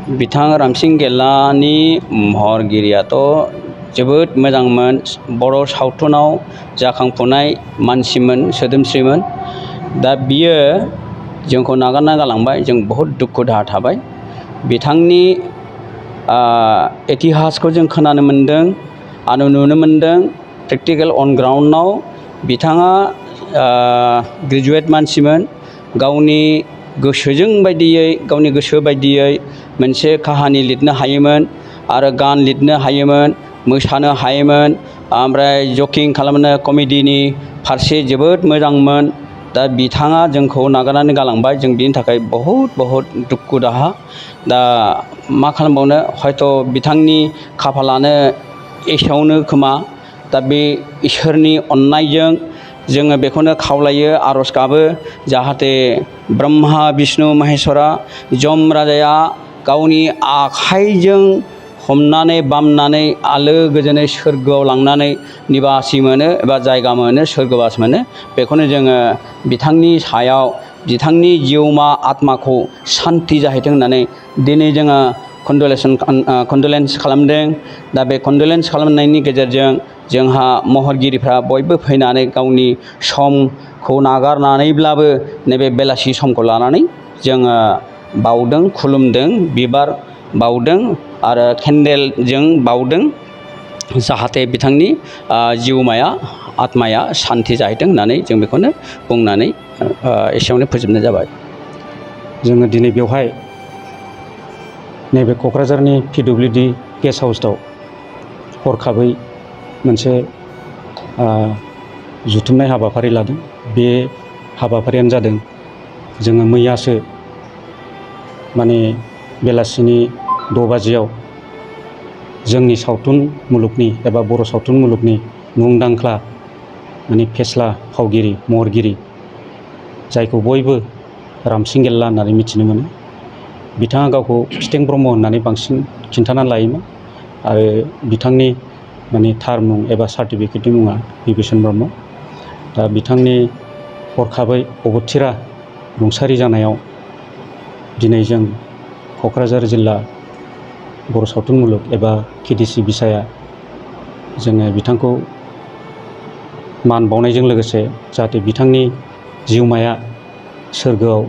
बिथां रामसिं गेल्लानि महरगिरियाथ' जोबोद मोजांमोन। बर' सावथुनाव जाखांफुनाय मानसिमोन, सोदोमस्रिमोन। दा बियो जोंखौ नागारना गालांबाय। जों बहुद दुखु दाहा थाबाय। बिथांनि इतिहासखौ जों खोनानो मोन्दों आरो नुनो मोन्दों। प्रेक्टिकेल अन ग्राउन्डआव बिथाङा ग्रेजुवेट मानसिमोन। गावनि गोसोजों बायदियै, गावनि गोसो बायदियै मोनसे काहानि लिरनो हायोमोन आरो गान लिरनो हायोमोन, मोसानो हायोमोन, ओमफ्राय जकिं खालामनो कमेडिनि फारसे जोबोद मोजांमोन। दा बिथाङा जोंखौ नागारनानै गालांबाय। जों बिनि थाखाय बहुद दुखु दाहा। दा मा खालामबावनो, हयथ' बिथांनि खाफालानो एसेयावनो खोमा। दा बे इसोरनि अननायजों जोङो बेखौनो खावलायो, आर'ज गाबो, जाहाथे ब्रह्मा बिष्णु महेश्वरा जम राजाया गावनि आखाइजों हमनानै बामनानै आलो गोजोनै सोरगोआव लांनानै निबासि मोनो एबा जायगा मोनो, सोरगोबास मोनो। बेखौनो जोङो बिथांनि सायाव, बिथांनि जिउमा आत्माखौ सान्ति जाहैथों होननानै दिनै जोङो कन्डलेन्स खालामदों। दा बे कन्डलेन्स खालामनायनि गेजेरजों जोंहा महरगिरिफ्रा बयबो फैनानै गावनि समखौ नागारनानैब्लाबो नैबे बेलासि समखौ लानानै जोङो बावदों, खुलुमदों, बिबार बावदों आरो केन्देलजों बावदों, जाहाथे बिथांनि जिउमाया, आत्माया सान्ति जाहैथों होननानै जों बेखौनो बुंनानै एसेयावनो फोजोबनाय जाबाय। जोङो दिनै बेवहाय नैबे क'क्राझारनि PWD गेस्ट हाउसआव हरखाबै मोनसे जुथुमनाय हाबाफारि लादों। बे हाबाफारियानो जादों, जोङो मैयासो माने बेलासिनि 6 बाजियाव जोंनि सावथुन मुलुगनि एबा बर' सावथुन मुलुगनि मुंदांखा माने फेस्ला फावगिरि, महरगिरि, जायखौ बयबो रामसिं गेल्ला होननानै मिथिनो मोनो। बिथाङा गावखौ फिथें ब्रह्म होननानै बांसिन खिन्थानानै लायोमोन आरो बिथांनि माने थार मुं एबा सार्टिफिकेटनि मुङा बिभीषण ब्रह्म। दा बिथांनि हरखाबै अबथिरा रुंसारि जानायाव दिनै जों क'क्राझार जिल्ला बर' सावथुन मुलुग एबा KDC बिसाया जोङो बिथांखौ मान बावनायजों लोगोसे जाहाथे बिथांनि जिउमाया सोरगोआव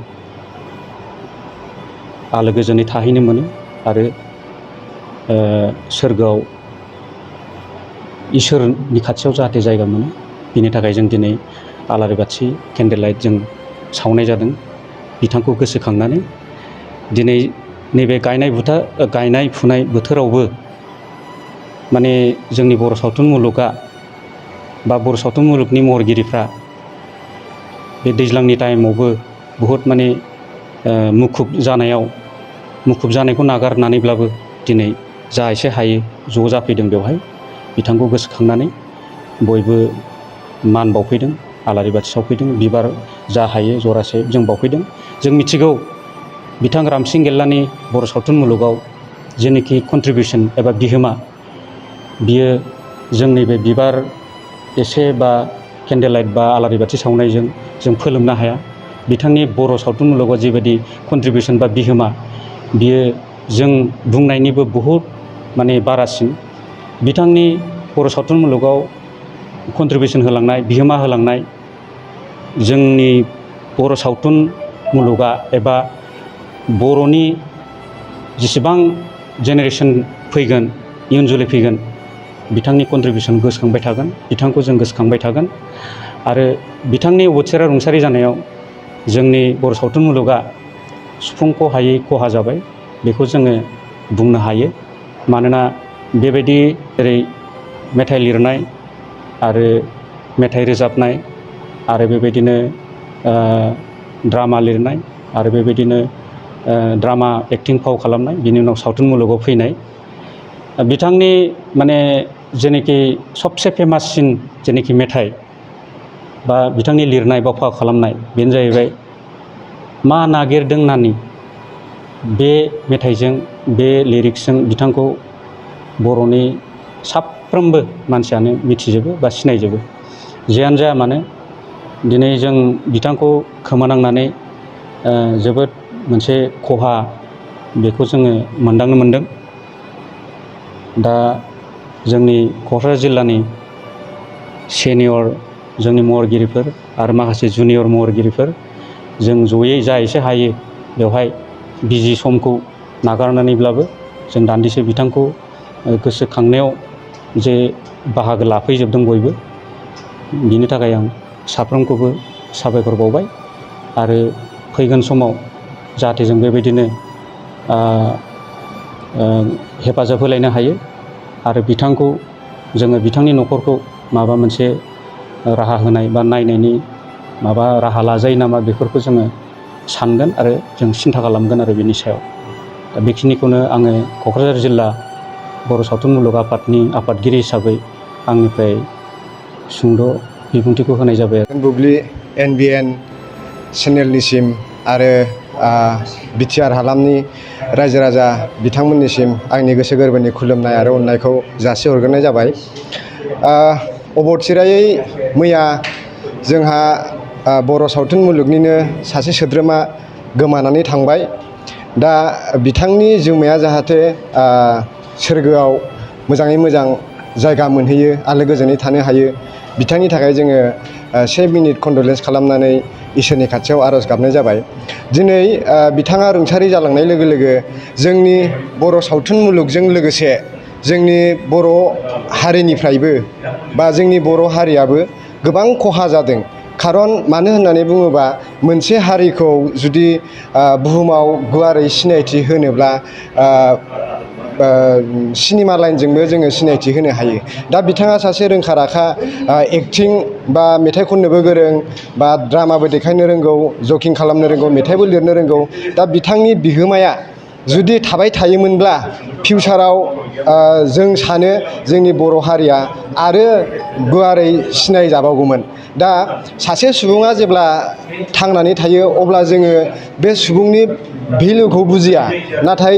आलो गोजोनै थाहैनो मोनो आरो सोरगोआव इसोरनि खाथियाव जाहाथे जायगा मोनो, बिनि थाखाय जों दिनै आलारि बाथि, केन्डेल लाइट जों सावनाय जादों। बिथांखौ गोसोखांनानै दिनै नैबे गायनाय फुनाय बोथोरावबो माने जोंनि बर' सावथुन मुलुगा बा बर' सावथुन मुलुगनि महरगिरिफ्रा बे दैज्लांनि टाइमावबो बहुद माने मुखुब जानायखौ नागारनानैब्लाबो दिनै जा एसे हायो ज' जाफैदों बेवहाय। बिथांखौ गोसोखांनानै बयबो मान बावफैदों, आलारि बाथि सावफैदों, बिबार जा हायो जरासे जों बावफैदों। जों मिथिगौ बिथां रामसिं गेल्लानि बर' सावथुन मुलुगाव जेनोखि कन्ट्रिबिउसन एबा बिहोमा, बियो जोंनि बे बिबार एसे बा केन्डेल लाइट बा आलारि बाथि सावनायजों जों फोलोमनो हाया। बिथांनि बर' सावथुन मुलुगाव जिबायदि कन्ट्रिबिउसन बा बिहोमा, बियो जों बुंनायनिबो बहुद माने बारासिन। बिथांनि बर' सावथुन मुलुगाव कन्ट्रिबिउसन होलांनाय, बिहोमा होलांनाय, जोंनि बर' सावथुन मुलुगा एबा बर'नि जेसेबां जेनेरेसन फैगोन, इयुन जोलै फैगोन, बिथांनि कन्ट्रिबिउसन गोसोखांबाय थागोन, बिथांखौ जों गोसोखांबाय थागोन। आरो बिथांनि अबथिरा रुंसारि जानायाव जोंनि बर' सावथुन मुलुगा सुफुंख' हायै खहा जाबाय, बेखौ जोङो बुंनो हायो। मानोना बेबायदि ओरै मेथाइ लिरनाय आरो मेथाइ रोजाबनाय आरो बेबायदिनो ड्रामा लिरनाय आरो बेबायदिनो ड्रामा एक्टिं फाव खालामनाय, बिनि उनाव सावथुन मुलुगाव फैनाय, बिथांनि माने जेनोखि सबसे फेमाससिन जेनोखि मेथाइ बा बिथांनि लिरनाय बा फाव खालामनाय, बेनो जाहैबाय मा नागिरदों नानि। बे मेथाइजों, बे लिरिक्सजों बिथांखौ बर'नि साफ्रोमबो मानसियानो मिथिजोबो बा सिनायजोबो। जियानो जाया मानो दिनै जों बिथांखौ खोमानांनानै जोबोद मोनसे खहा बेखौ जोङो मोनदांनो मोनदों। दा जोंनि क'क्राझार जिल्लानि सेनियर जोंनि महरगिरिफोर आरो माखासे जुनियर महरगिरिफोर जों जयै जा एसे हायो बेवहाय बिजि समखौ नागारनानैब्लाबो जों दान्दिसे बिथांखौ गोसोखांनायाव जे बाहागो लाफैजोबदों बयबो, बिनि थाखाय आं साफ्रोमखौबो साबायखर बावबाय। आरो फैगोन समाव जाहाथे जों बेबायदिनो हेफाजाब होलायनो हायो आरो बिथांखौ जोङो बिथांनि न'खरखौ माबा मोनसे राहा होनाय बा नायनायनि माबा राहा लाजायो नामा बेफोरखौ जोङो सानगोन आरो जों सिन्था खालामगोन आरो बेनि सायाव। दा बेखिनिखौनो आङो क'क्राझार जिल्ला बर' सावथुन मुलुग आफादनि आफादगिरि हिसाबै आंनिफ्राय सुंद' बिबुंथिखौ होनाय जाबाय। बुब्लि NBN चेनेलनिसिम आरो बिटिआर हालामनि रायजो राजा बिथांमोननिसिम आंनि गोसो गोरबोनि खुलुमनाय आरो अननायखौ जासिहरग्रोनाय जाबाय। अबथिरायै मैया जोंहा बर' सावथुन मुलुगनिनो सासे सोद्रोमा गोमानानै थांबाय। दा बिथांनि जिउमाया जाहाथे सोरगोआव मोजाङै मोजां जायगा मोनहैयो, आलो गोजोनै थानो हायो, बिथांनि थाखाय जोङो 1 मिनिट कन्डलेन्स खालामनानै इसोरनि खाथियाव आर'ज गाबनाय जाबाय। दिनै बिथाङा रुंसारि जालांनाय लोगो लोगो जोंनि बर' सावथुन मुलुगजों लोगोसे जोंनि बर' हारिनिफ्रायबो बा जोंनि बर' हारियाबो गोबां खहा जादों। खारन मानो होननानै बुङोबा मोनसे हारिखौ जुदि बुहुमाव गुवारै सिनायथि होनोब्ला सिनेमा लाइनजोंबो जोङो सिनायथि होनो हायो। दा बिथाङा सासे रोंखा राखा एक्टिं बा मेथाइ खननोबो गोरों बा ड्रामाबो देखायनो रोंगौ, जकिं खालामनो रोंगौ, मेथाइबो लिरनो रोंगौ। दा बिथांनि बिहोमाया जुदि थाबाय थायोमोनब्ला फिउचाराव जों सानो जोंनि बर' हारिया आरो गुवारै सिनायजाबावगौमोन। दा सासे सुबुङा जेब्ला थांनानै थायो अब्ला जोङो बे सुबुंनि भेलुखौ बुजिया, नाथाय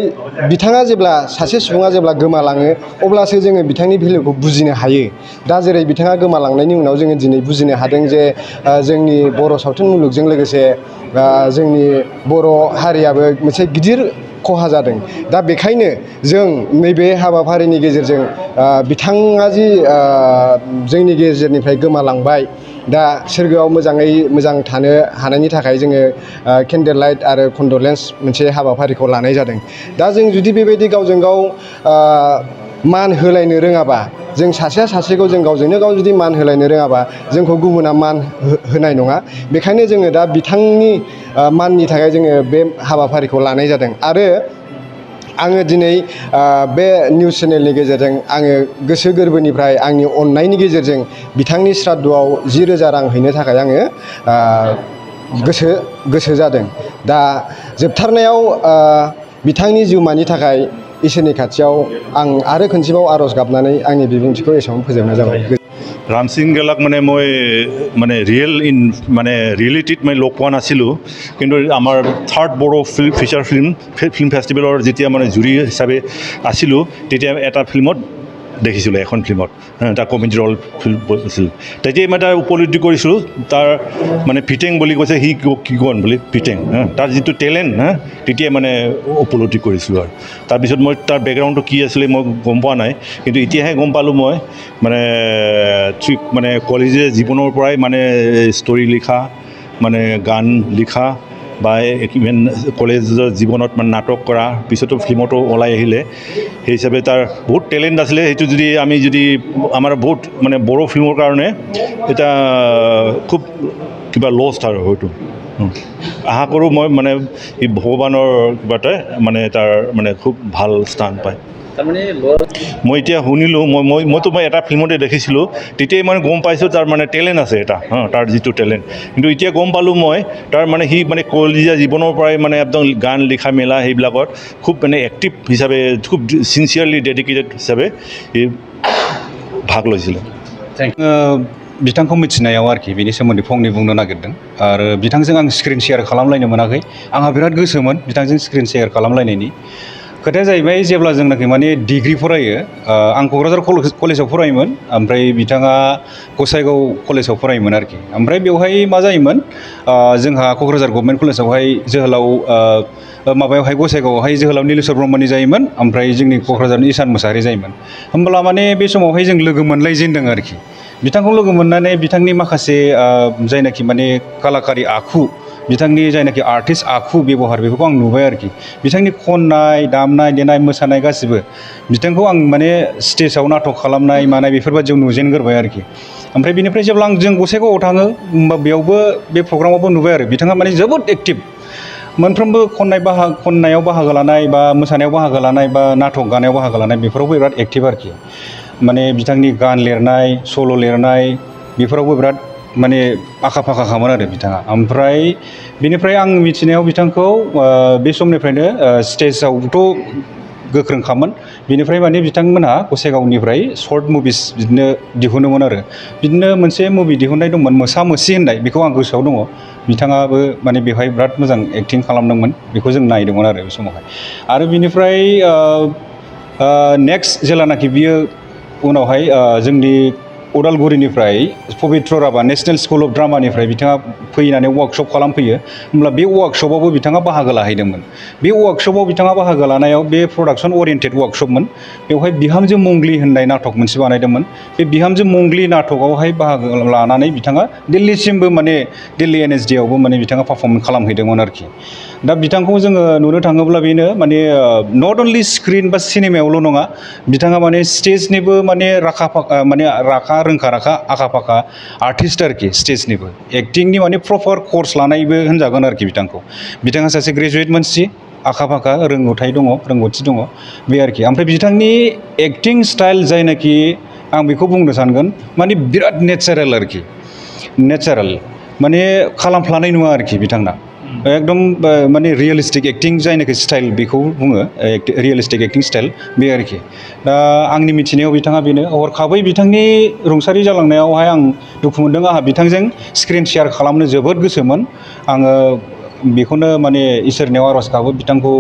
बिथाङा जेब्ला सासे सुबुङा जेब्ला गोमालाङो अब्लासो जोङो बिथांनि भेलुखौ बुजिनो हायो। दा जेरै बिथाङा गोमालांनायनि उनाव जोङो दिनै बुजिनो हादों जे जोंनि बर' सावथुन मुलुगजों लोगोसे जोंनि बर' हारियाबो मोनसे गिदिर खहा जादों। दा बेखायनो जों नैबे हाबाफारिनि गेजेरजों बिथाङा जि जोंनि गेजेरनिफ्राय गोमालांबाय, दा सोरगोआव मोजाङै मोजां थानो हानायनि थाखाय जोङो केन्डेल लाइट आरो कन्डलेन्स मोनसे हाबाफारिखौ लानाय जादों। दा जों जुदि बेबायदि गावजों गाव मान होलायनो रोङाबा, जों सासेया सासेखौ जों गावजोंनो गाव जुदि मान होलायनो रोङाबा जोंखौ गुबुना मान होनाय नङा। बेखायनो जोङो दा बिथांनि माननि थाखाय जोङो बे हाबाफारिखौ लानाय जादों। आरो आङो दिनै बे निउस चेनेलनि गेजेरजों आङो गोसो गोरबोनिफ्राय आंनि अननायनि गेजेरजों बिथांनि श्राद्धआव 10,000 रां हैनो थाखाय आङो गोसो जादों। दा जोबथारनायाव बिथांनि जिउमानि थाखाय इसोरनि खाथियाव आं आरो खनसेबाव आर'ज गाबनानै आंनि बिबुंथिखौ एसेबां फोजोबनाय जाबाय। रामसिं गेलाक মই ৰিয়েলিটিত মই লগ পোৱা নাছিলোঁ, কিন্তু আমাৰ 3rd বড়ো ফিচাৰ ফিল্ম ফেষ্টিভেলৰ যেতিয়া জুৰি হিচাপে আছিলোঁ তেতিয়া এটা ফিল্মত দেখিছিলোঁ, এখন ফিল্মত তাৰ কমেডি ৰল ফিল্ম আছিল। তেতিয়াই মই তাৰ উপলব্ধি কৰিছিলোঁ, তাৰ পিটেং বুলি কৈছে, সি কি কন বুলি পিটেং, তাৰ যিটো টেলেণ্ট তেতিয়াই উপলব্ধি কৰিছিলোঁ। আৰু তাৰপিছত মই তাৰ বেকগ্ৰাউণ্ডটো কি আছিলে মই গম পোৱা নাই, কিন্তু এতিয়াহে গম পালোঁ মই কলেজীয়া জীৱনৰ পৰাই ষ্টৰি লিখা, গান লিখা বা ইভেন কলেজৰ জীৱনত নাটক কৰা, পিছতো ফিল্মতো ওলাই আহিলে। সেই হিচাপে তাৰ বহুত টেলেণ্ট আছিলে। সেইটো যদি আমি আমাৰ বহুত বড়ো ফিল্মৰ কাৰণে এটা খুব কিবা লষ্ট আৰু হয়তো আশা কৰোঁ মই এই ভগৱানৰ কিবাতে তাৰ খুব ভাল স্থান পায়। মই এতিয়া শুনিলোঁ, মইতো এটা ফিল্মতে দেখিছিলোঁ, তেতিয়াই গম পাইছোঁ তাৰ টেলেণ্ট আছে এটা, তাৰ যিটো টেলেণ্ট। কিন্তু এতিয়া গম পালোঁ মই তাৰ সি কলেজীয়া জীৱনৰ পৰাই একদম গান লিখা মেলা সেইবিলাকত খুব এক্টিভ হিচাপে, খুব চিনচিয়াৰলি ডেডিকেটেড হিচাপে সি ভাগ লৈছিলে। बिथांखौ मिथिनायाव आरोखि बेनि सोमोन्दै फंनै बुंनो नागिरदों। आरो बिथांजों आं स्क्रिन शेयार खालामलायनो मोनाखै। आंहा बिराद गोसोमोन बिथांजों स्क्रिन शेयार खालामलायनायनि। खोथाया जाहैबाय जेब्ला जोंनाखि माने डिग्री फरायो आं क'क्राझार कलेजाव फरायोमोन ओमफ्राय बिथाङा गसाइगाव कलेजाव फरायोमोन आरोखि ओमफ्राय बेवहाय मा जायोमोन जोंहा क'क्राझार गभर्नमेन्ट कलेजावहाय जोहोलाव माबायावहाय गसाइगावआवहाय जोहोलाव नीलेश्वर ब्रह्मनि जायोमोन ओमफ्राय जोंनि क'क्राझारनि ईसान मोसाहारि जायोमोन होमब्ला माने बे समावहाय जों लोगो मोनलायजेनदों आरोखि बिथांखौ लोगो मोननानै बिथांनि माखासे जायनाखि माने कालाकारि आखु बिथांनि जायनाखि आर्टिस्ट आखु बेबहार बेफोरखौ आं नुबाय आरोखि बिथांनि खननाय दामनाय देनाय मोसानाय गासिबो बिथांखौ आं माने स्टेजाव नाटक खालामनाय मानाय बेफोरबायदियाव नुजेनग्रोबाय आरोखि ओमफ्राय बिनिफ्राय जेब्ला जों गसाइगावआव थाङो होमबा बेयावबो बे प्रग्रामावबो नुबाय आरो बिथाङा माने जोबोद एक्टिभ मोनफ्रोमबो खननायाव बाहागो लानाय बा मोसानायाव बाहागो लानाय बा नाटक गानायाव बाहागो लानाय बेफोरावबो बिराद एक्टिभ आरोखि माने बिथांनि गान लिरनाय सल' लिरनाय बेफोरावबो बिराद माने आखा फाखाखामोन आरो बिथाङा ओमफ्राय बिनिफ्राय आं मिथिनायाव बिथांखौ बे समनिफ्रायनो स्टेजावथ' गोख्रोंखामोन बिनिफ्राय माने बिथांमोनहा गसाइगावनिफ्राय सर्ट मुभिस बिदिनो दिहुनोमोन आरो बिदिनो मोनसे मुभि दिहुननाय दंमोन मोसा मोसि होननाय बेखौ आं गोसोआव दङ बिथाङाबो माने बेवहाय बिराद मोजां एक्टिं खालामदोंमोन बेखौ जों नायदोंमोन आरो बे समावहाय आरो बिनिफ्राय नेक्स्ट जेलानाखि बियो उनावहाय जोंनि उदालगुरिनिफ्राय पबित्र राभा नेसनेल स्कुल अफ ड्रामानिफ्राय बिथाङा फैनानै वार्कशप खालामफैयो होमब्ला बे वार्कशपआवबो बिथाङा बाहागो लाहैदोंमोन बे वार्कशपआव बिथाङा बाहागो लानायाव बे प्रडाक्सन ओरिएन्टेड वार्कशपमोन बेवहाय बिहामजो मंग्लि होननाय नाटक मोनसे बानायदोंमोन बे बिहामजो मंग्लि नाटकआवहाय बाहागो लानानै बिथाङा दिल्लीसिमबो माने दिल्ली NSD आवबो माने बिथाङा पारफर्म खालामहैदोंमोन आरोखि दा बिथांखौ जोङो नुनो थाङोब्ला बेनो माने नट अनलि स्क्रिन बा सिनेमायावल' नङा बिथाङा माने स्टेजनिबो माने रोंखा राखा आखा फाखा आर्टिस्ट आरोखि स्टेजनिबो एक्टिंनि माने प्रपार कर्स लानायबो होनजागोन आरोखि बिथाङा सासे ग्रेजुवेट मानसि आखा फाखा रोंगौथि दङ बे आरोखि ओमफ्राय बिथांनि एक्टिं स्टाइल जायनाखि आं बेखौ बुंनो सानगोन माने बिराद नेचारेल आरोखि नेचारेल माने खालामफ्लानाय नङा आरोखि बिथांना एकदम माने रियेलिस्टिक एक्टिं जायनाखि स्टाइल बेखौ बुङो रियेलिस्टिक एक्टिं स्टाइल बे आरोखि दा आंनि मिथिनायाव बिथाङा बेनो हरखाबै बिथांनि रुंसारि जालांनायावहाय आं दुखु मोनदों आंहा बिथांजों स्क्रिन शेयार खालामनो जोबोद गोसोमोन आङो बेखौनो माने इसोरनियाव आर'ज गाबो बिथांखौ